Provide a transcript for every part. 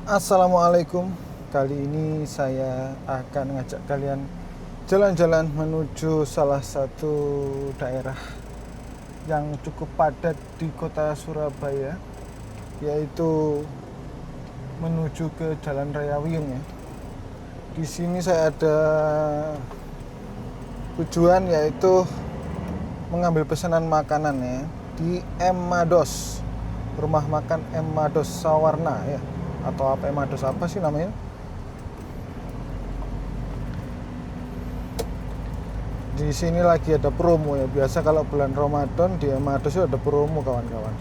Assalamualaikum. Kali ini saya akan ngajak kalian jalan-jalan menuju salah satu daerah yang cukup padat di kota Surabaya, yaitu menuju ke Jalan Raya Wiyung ya. Di sini saya ada tujuan yaitu mengambil pesanan makanan ya di M Mados, rumah makan M Mados Sawarna ya, atau apa M Mados apa sih namanya. Di sini lagi ada promo ya. Biasa kalau bulan Ramadan di M Mados itu ada promo kawan-kawan.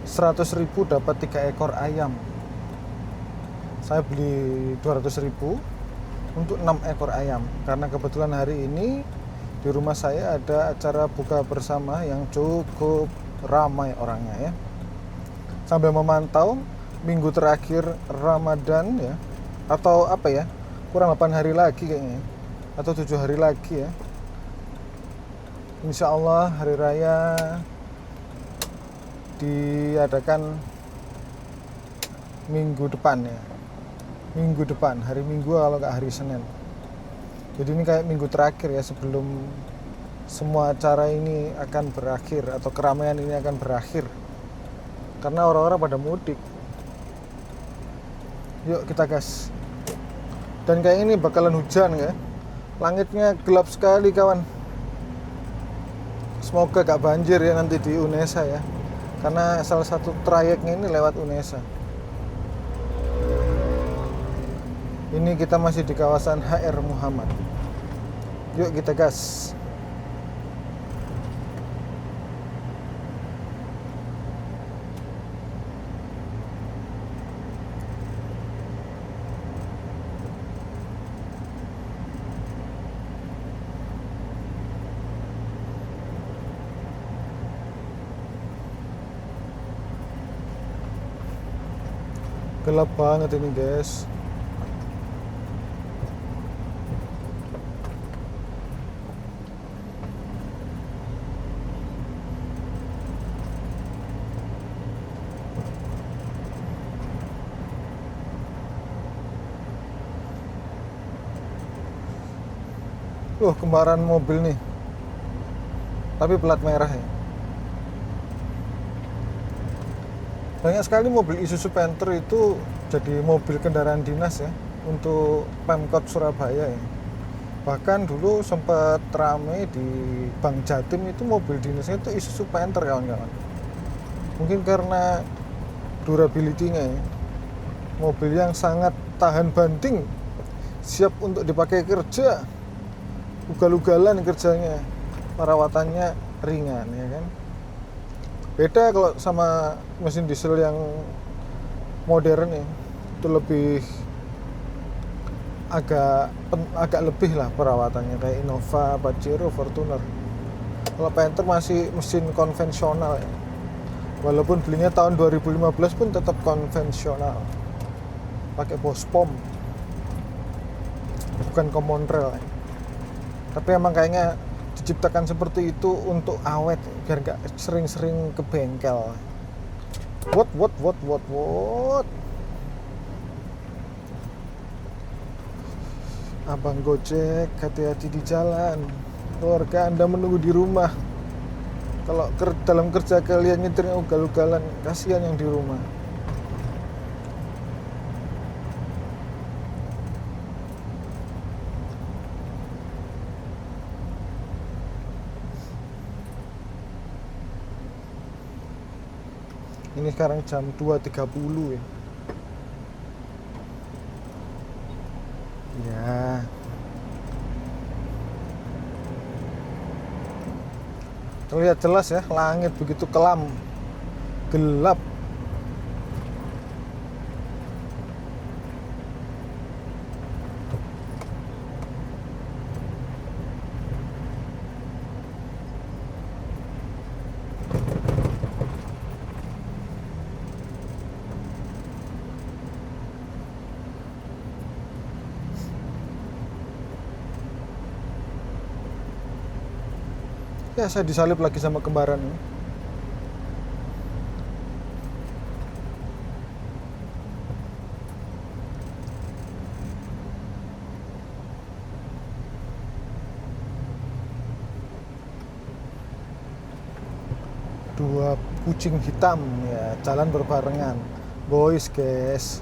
100.000 dapat 3 ekor ayam. Saya beli 200.000 untuk 6 ekor ayam. Karena kebetulan hari ini di rumah saya ada acara buka bersama yang cukup ramai orangnya ya. Sambil memantau minggu terakhir Ramadan ya, atau apa ya, kurang 8 hari lagi kayaknya, atau 7 hari lagi ya. Insya Allah hari raya diadakan minggu depan ya, minggu depan, hari Minggu kalau nggak hari Senin. Jadi ini kayak minggu terakhir ya sebelum semua acara ini akan berakhir, atau keramaian ini akan berakhir, karena orang-orang pada mudik. Yuk kita gas. Dan kayak ini bakalan hujan ya. Langitnya gelap sekali kawan. Semoga gak banjir ya nanti di Unesa ya, karena salah satu trayeknya ini lewat Unesa. Ini kita masih di kawasan HR Muhammad. Yuk kita gas. Gelap banget ini guys. Kembaran mobil nih, tapi plat merah ya. Banyak sekali mobil Isuzu Panther itu jadi mobil kendaraan dinas ya untuk Pemkot Surabaya ya. Bahkan dulu sempat ramai di Bank Jatim itu mobil dinasnya itu Isuzu Panther kawan-kawan. Mungkin karena durability-nya ya. Mobil yang sangat tahan banting, siap untuk dipakai kerja, ugal-ugalan kerjanya, perawatannya ringan ya kan. Beda kalau sama mesin diesel yang modern ya, itu lebih agak lebih lah perawatannya, kayak Innova, Pajero, Fortuner. Kalau Panther masih mesin konvensional ya. Walaupun belinya tahun 2015 pun tetap konvensional, pakai Bospom, bukan common rail ya. Tapi emang kayaknya diciptakan seperti itu untuk awet, biar gak sering-sering ke bengkel. What? Abang Gojek, hati-hati di jalan. Keluarga Anda menunggu di rumah. Kalau dalam kerja kalian nyetirnya ugal-ugalan, kasihan yang di rumah. Ini sekarang jam 2.30 ya. Ya. Terlihat jelas ya, langit begitu kelam, gelap. Ya, saya disalip lagi sama kembaran ini. Dua kucing hitam ya jalan berbarengan, boys guys.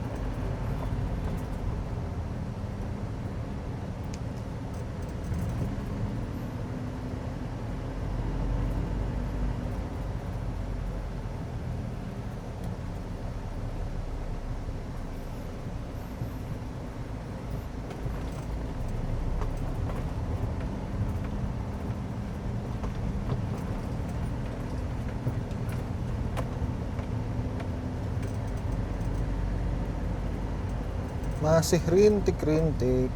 Masih rintik-rintik.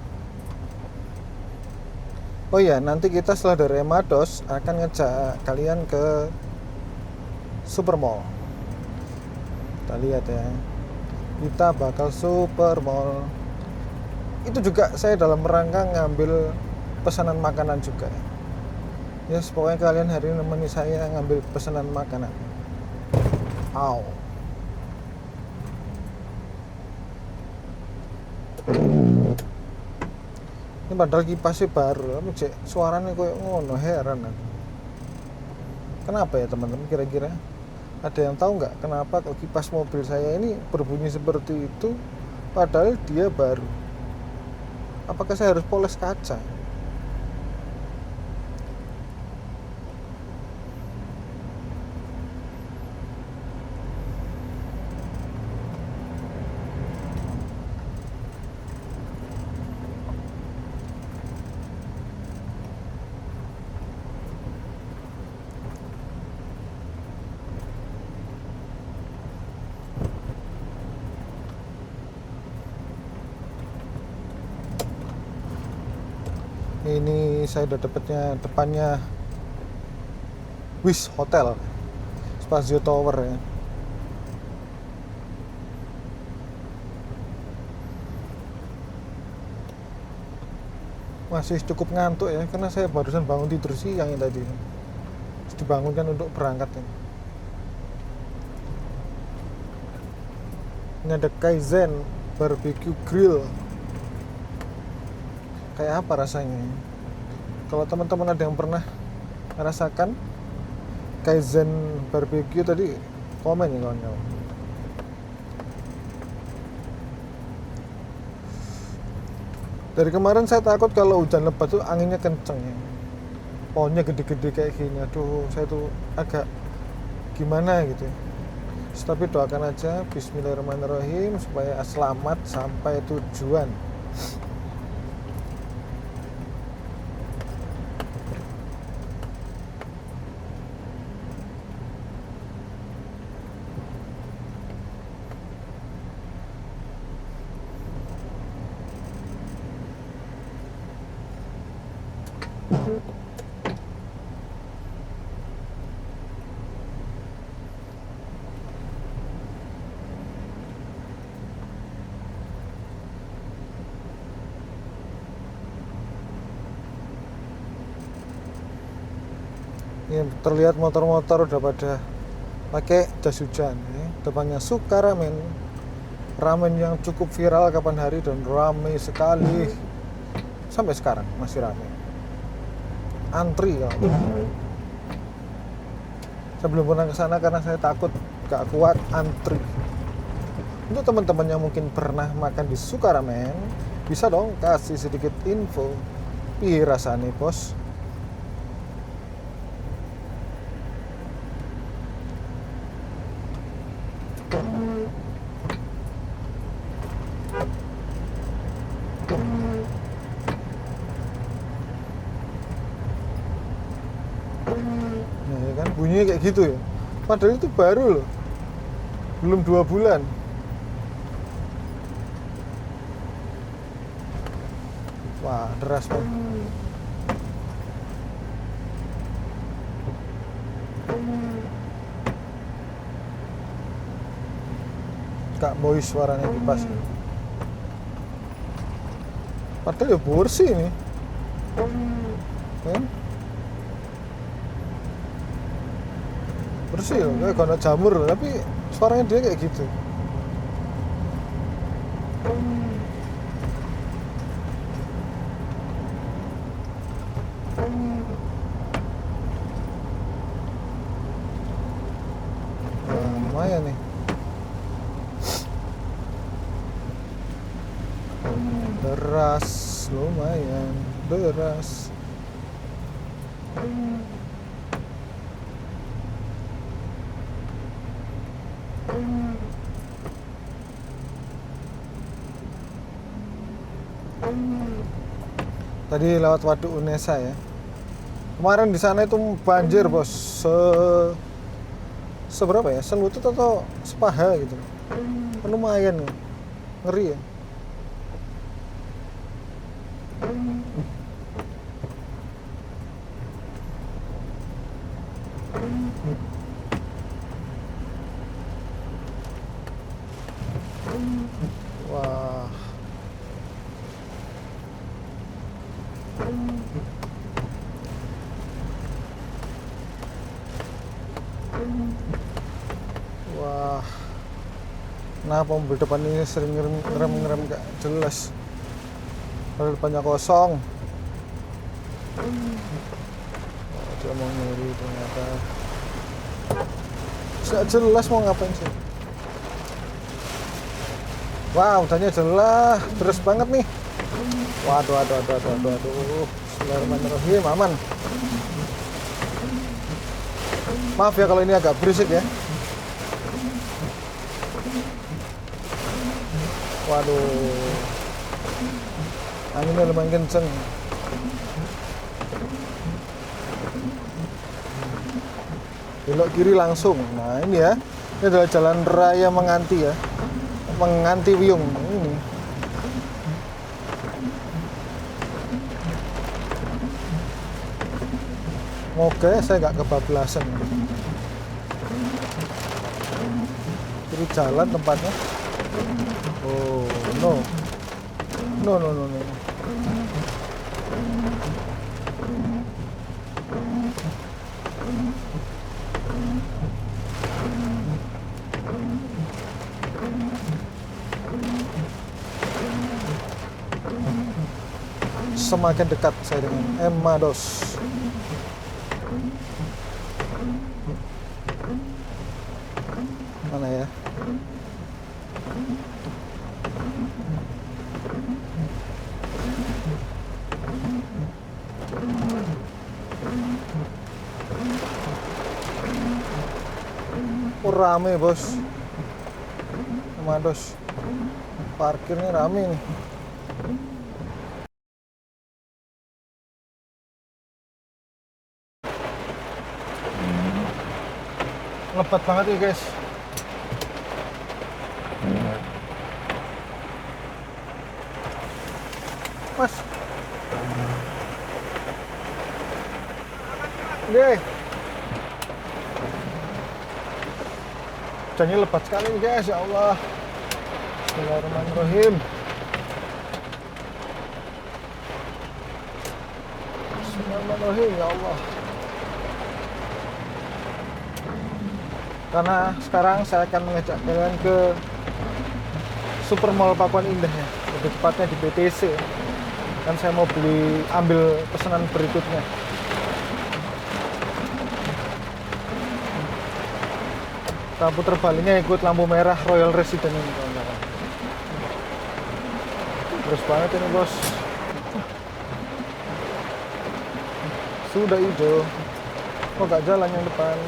Oh ya, nanti kita setelah dari Emados akan ngejak kalian ke Supermall. Kita lihat ya. Kita bakal Supermall. Itu juga saya dalam rangka ngambil pesanan makanan juga. Ya, yes, pokoknya kalian hari ini nemeni saya ngambil pesanan makanan. Au. Ini padahal kipasnya baru, tapi suaranya kayak ngono, heran aku. Kenapa ya teman-teman, kira-kira ada yang tahu nggak kenapa kipas mobil saya ini berbunyi seperti itu padahal dia baru? Apakah saya harus poles kaca? Ini saya udah depannya Wish Hotel, Spazio Tower ya. Masih cukup ngantuk ya, karena saya barusan bangun tidur siang yang tadi. Terus dibangunkan untuk berangkat ya. Ini ada Kaizen Barbecue Grill. Kayak apa rasanya? Kalau teman-teman ada yang pernah merasakan Kaizen Barbecue tadi, komen ya kawan-kawan. Dari kemarin saya takut kalau hujan lebat tuh anginnya kenceng ya. Pohonnya gede-gede kayak gini. Aduh, saya tuh agak gimana gitu. Tapi doakan aja bismillahirrahmanirrahim supaya selamat sampai tujuan. Ini terlihat motor-motor udah pada pakai jas hujan ya. Depannya Suka Ramen, ramen yang cukup viral kapan hari dan ramai sekali sampai sekarang masih ramai. Antri ya. Saya belum pernah ke sana karena saya takut gak kuat antri. Untuk teman-teman yang mungkin pernah makan di Suka Ramen, bisa dong kasih sedikit info. Piye rasane, Bos? Nah ya kan bunyinya kayak gitu ya, padahal itu baru loh, belum 2 bulan. Wah deras banget. Kak boy suaranya kipas padahal ya bersih nih kan? Bersih loh, kayak gak ada jamur loh, tapi suaranya dia kayak gitu. lumayan nih. Deras, lumayan deras. Tadi lewat Waduk Unesa ya. Kemarin di sana itu banjir bos, seberapa ya? Selutut atau sepaha gitu. Kan lumayan ya. Ngeri ya. Wah. Wah. Kenapa mobil depan ini sering ngerem gak jelas. Kalau depannya kosong. Oh, dia mau nyuri ternyata. Gak jelas mau ngapain sih. Wah, udahnya jelas, terus banget nih. Waduh. Bismillahirrahmanirrahim, aman. Maaf ya kalau ini agak berisik ya. Waduh. Anginnya lumayan kenceng. Belok kiri langsung. Nah, ini ya. Ini adalah jalan raya Menganti ya. Menganti Wiyung ini. Oke, saya nggak kebablasan. Kiri jalan tempatnya. Oh no. Semakin dekat saya dengan Emados. Mana ya? Oh, rame bos. Emados. Parkirnya rame nih. Lebat banget ya guys. Mas. Oke. Hujannya lebat sekali nih guys, ya Allah. Bismillahirrahmanirrahim. Bismillahirrahmanirrahim, ya Allah. Karena sekarang saya akan mengajak kalian ke Supermall Pakuan Indah ya, lebih tepatnya di BTC. Dan saya mau ambil pesanan berikutnya. Kita puter baliknya ikut lampu merah Royal Resident ini kawan-kawan. Terus banget ini bos. Sudah hijau. Kok gak jalan yang depan?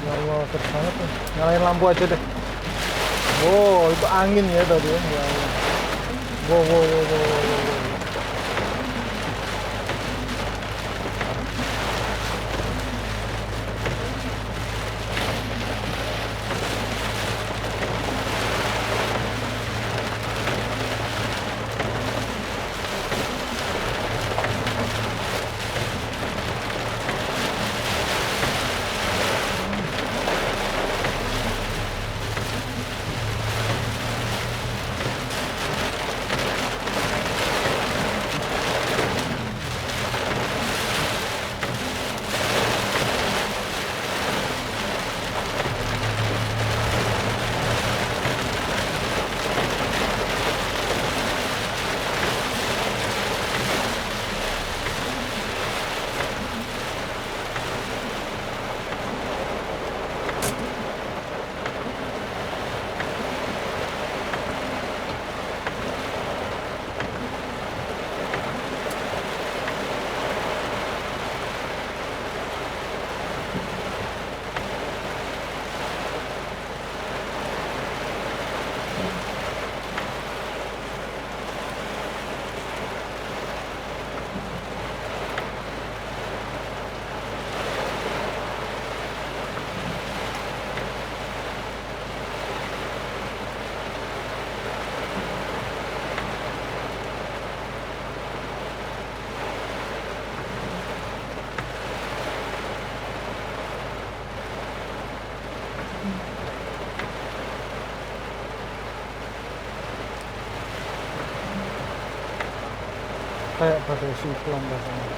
Ya Allah, terus banget nih. Nyalain lampu aja deh. Wow, itu angin ya tadi ya. Ya Allah. Wow. kayak badai siklon rasanya.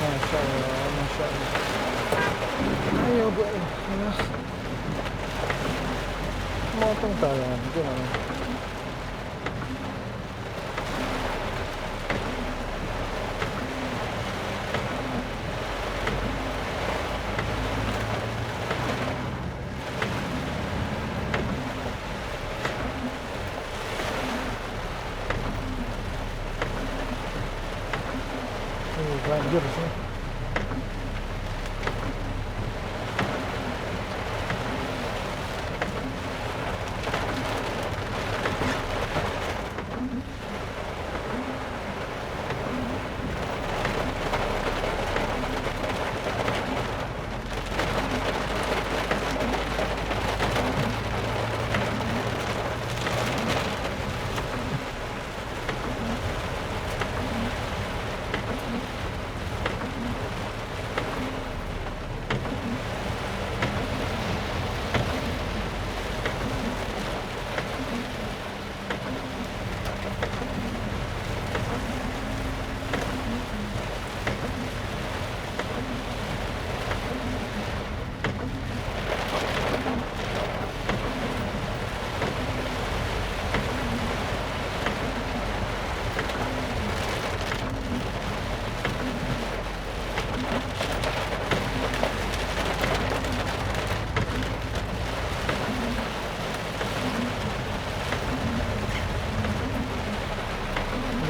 Masya Allah, Masya Allah. Ayo bu, ya. Motong jalan gimana? Banjir sih.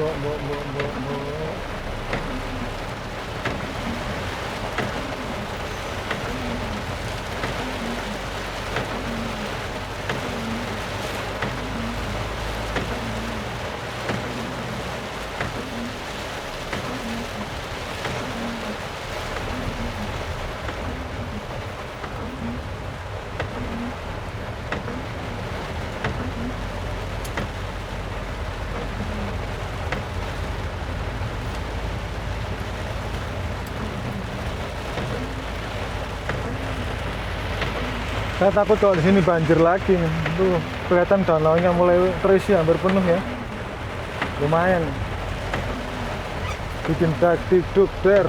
Bo. Saya takut kalau di sini banjir lagi. Tuh kelihatan danaunya mulai terisi hampir penuh ya. Lumayan. Bikin dak-dik-duk der.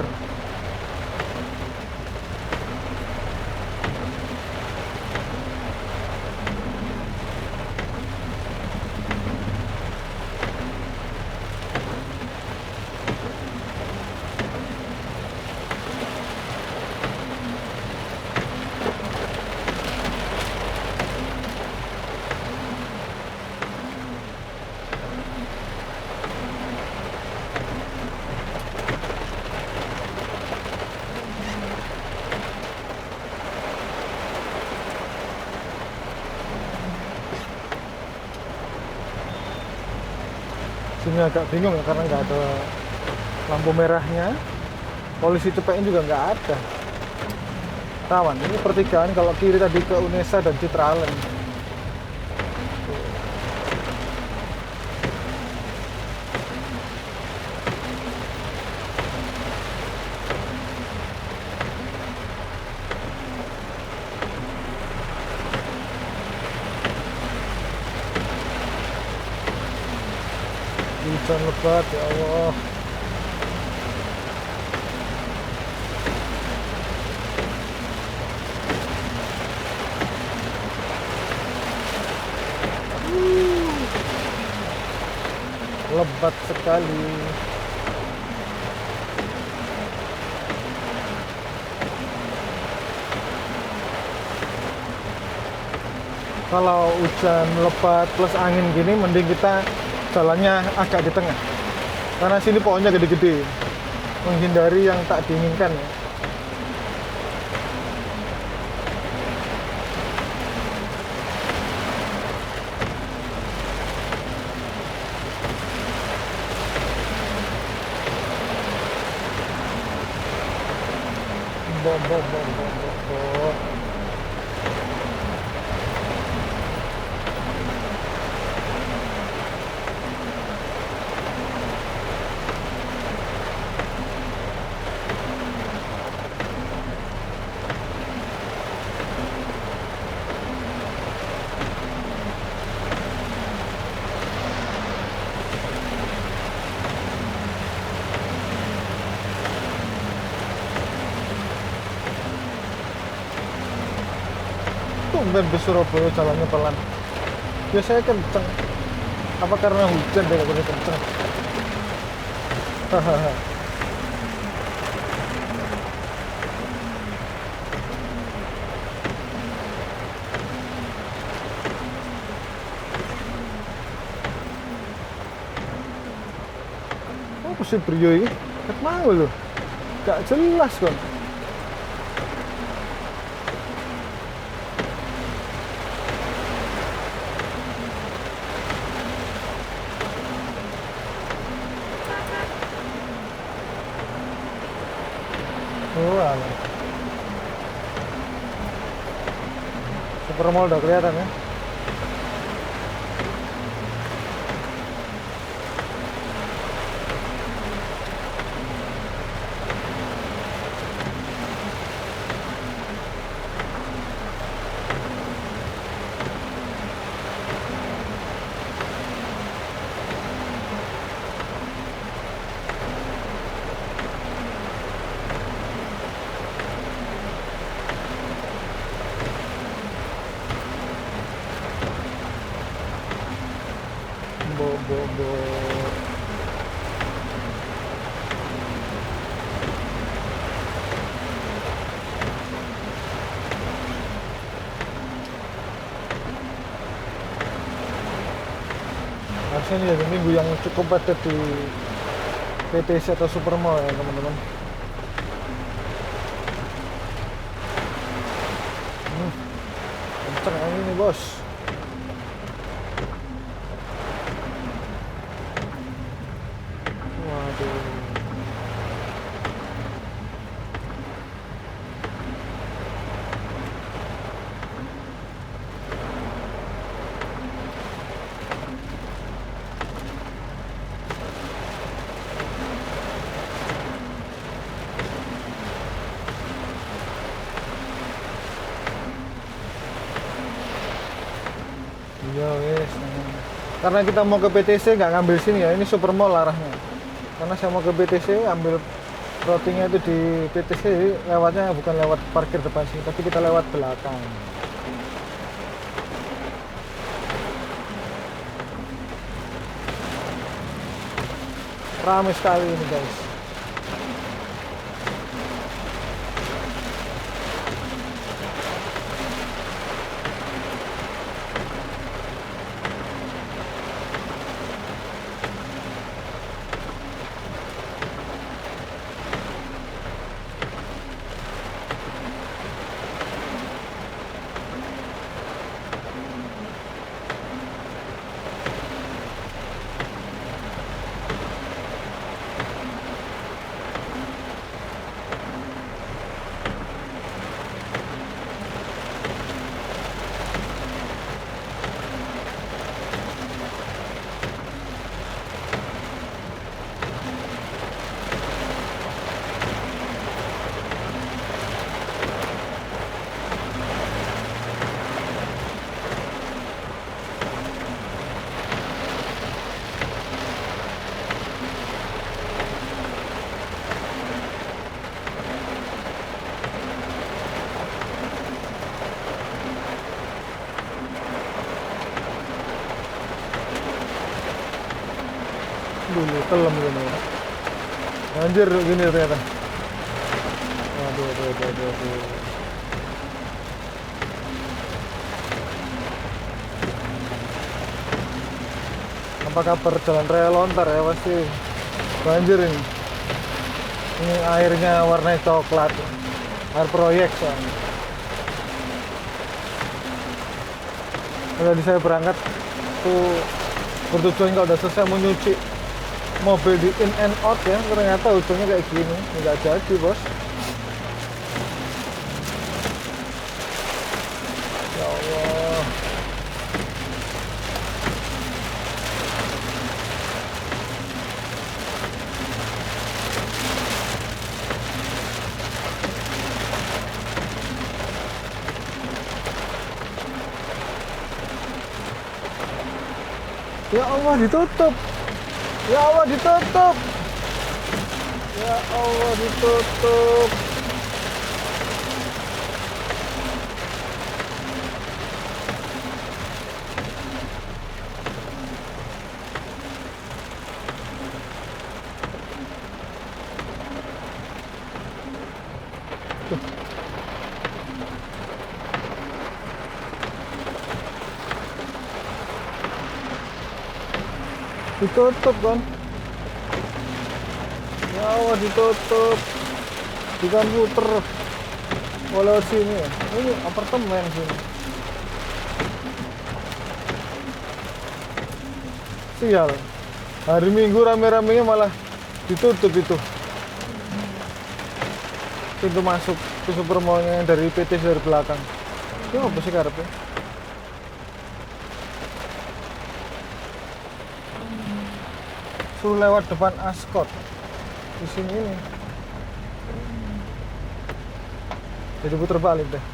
Sini agak bingung ya karena nggak ada lampu merahnya, polisi cepetnya juga nggak ada. Kawan, ini pertigaan kalau kiri tadi ke Unesa dan Citraland. Hujan lebat ya Allah. Lebat sekali. Kalau hujan lebat plus angin gini mending kita jalannya agak di tengah karena sini pohonnya gede-gede menghindari yang tak diinginkan ya. Bo. tumben bus Surabaya jalannya pelan. Biasanya kenceng. Apa karena hujan deh kalau kenceng? Hahaha. Apa sih Brio ini? Ket mau loh. Gak jelas kan. Oh, alah. Supermall udah kelihatan ya. Bo. Harusnya ini ada minggu yang cukup padat di PTC atau Supermall ya teman-teman. Kenceng ini bos. Waduh. Iya wes. Karena kita mau ke PTC nggak ngambil sini ya, ini Supermall arahnya. Karena saya mau ke PTC ambil routingnya itu di PTC, lewatnya bukan lewat parkir depan sini, tapi kita lewat belakang. Ramai sekali ini guys. Dulu telem gini ya. Anjir gini ternyata. Aduh. Apa kabar jalan raya Lontar ya, pasti banjir ini. Ini airnya warna coklat. Air proyek soalnya. Tadi saya berangkat tuh bertujuan kalau udah selesai menyuci mobil di in and out ya, ternyata ujungnya kayak gini, nggak jadi bos. Ya Allah. Ya Allah ditutup. Ya Allah ditutup. Ya Allah ditutup. Ditutup kan? Ya Allah, ditutup. Bukan puter. Walau sini ya. Ini apartemen sini. Sial. Hari Minggu rame-ramenya malah ditutup itu. Pintu masuk ke supermallnya yang dari PT dari belakang. Itu apa sih karepnya? Suruh lewat depan Ascot di sini ini. Jadi puter balik deh.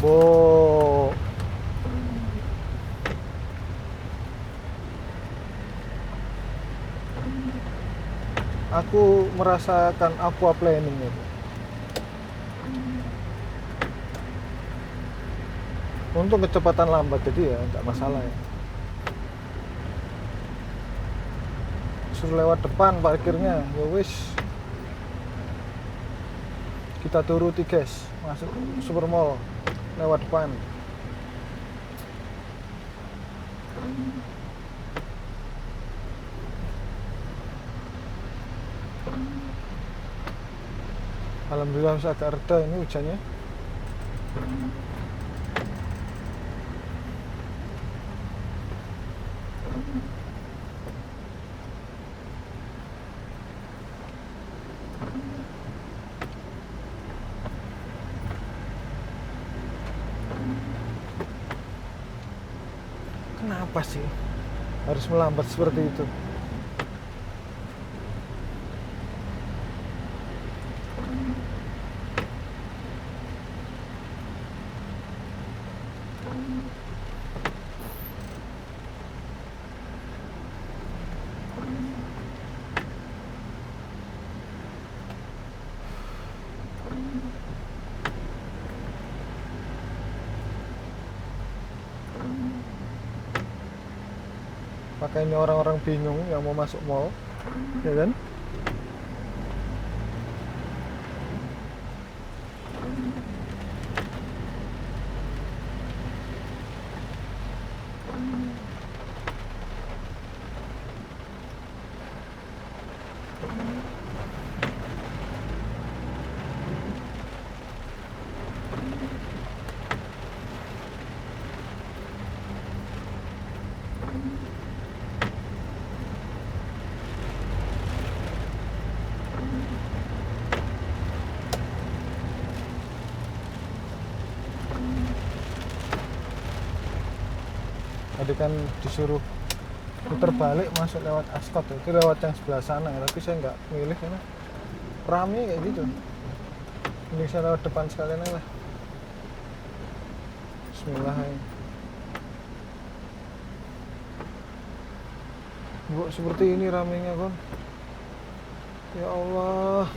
Bo. Aku merasakan aquaplaning itu. Untuk kecepatan lambat jadi ya nggak masalah ya. Suruh lewat depan parkirnya, ya wis. Kita turuti guys, masuk supermall lewat depan. Alhamdulillah masih agak reda ini hujannya. Kenapa sih harus melambat seperti itu? Pakai ini orang-orang bingung yang mau masuk mall, ya kan? Tadi kan disuruh putar balik masuk lewat Ascot itu lewat yang sebelah sana ya, tapi saya nggak milih karena rame kayak gitu. Mending saya lewat depan sekalian aja lah. Bismillahirrahmanirrahim. Kok seperti ini ramenya kon? Ya Allah.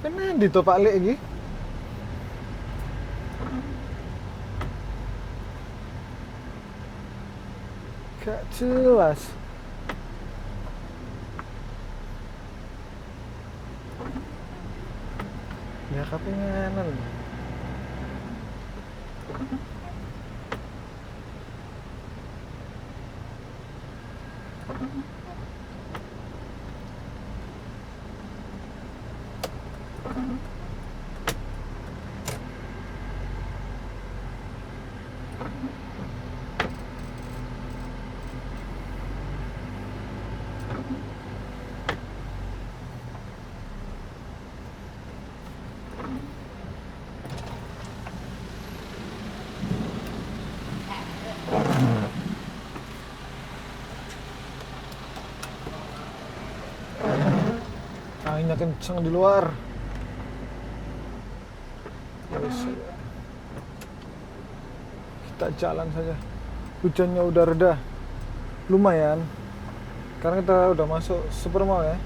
Kena ditopak lagi. Gak jelas. Ya kepengenan. anginnya kencang di luar. Yes, kita jalan saja. Hujannya udah reda, lumayan, karena kita udah masuk Supermall ya.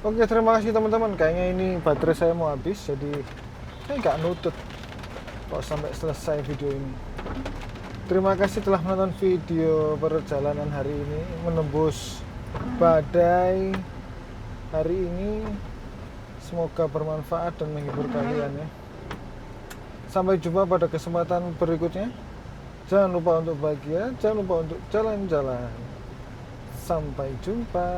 Oke, terima kasih teman-teman. Kayaknya ini baterai saya mau habis, jadi saya nggak nutut kok sampai selesai video ini. Terima kasih telah menonton video perjalanan hari ini menembus badai hari ini. Semoga bermanfaat dan menghibur kalian ya. Sampai jumpa pada kesempatan berikutnya. Jangan lupa untuk bahagia, jangan lupa untuk jalan-jalan. Sampai jumpa.